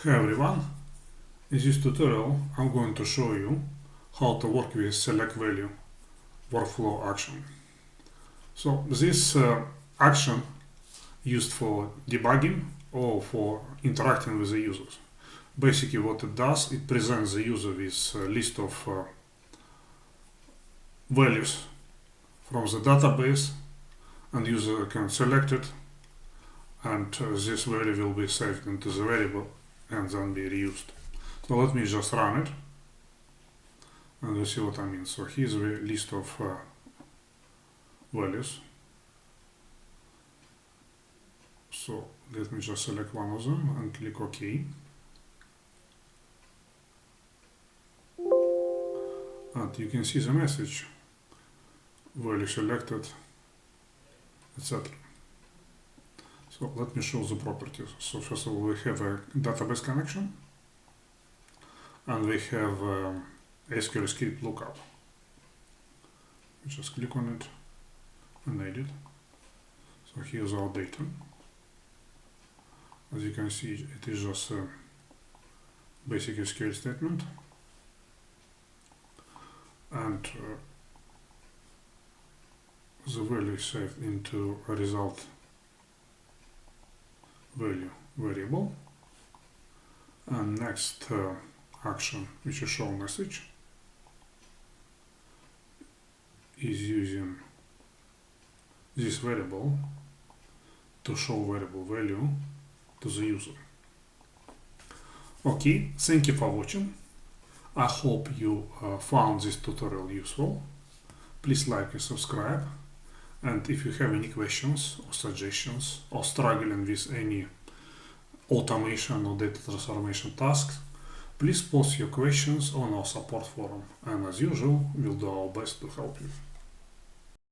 Hi everyone, in this tutorial I'm going to show you how to work with select value workflow action. So this action used for debugging or for interacting with the users. Basically what it does, it presents the user with a list of values from the database, and user can select it, and this value will be saved into the variable and then be reused. So let me just run it and you see what I mean. So here's a list of values. So let me just select one of them and click OK. And you can see the message, value selected, etc. So let me show the properties. So first of all, we have a database connection and we have SQL script lookup. We just click on it and edit. So here's our data. As you can see, it is just a basic SQL statement, and the value is saved into a result value variable. And next action, which is show message, is using this variable to show variable value to the user. Okay, thank you for watching. I hope you found this tutorial useful. Please like and subscribe. And if you have any questions or suggestions or struggling with any automation or data transformation tasks, please post your questions on our support forum. And as usual, we'll do our best to help you.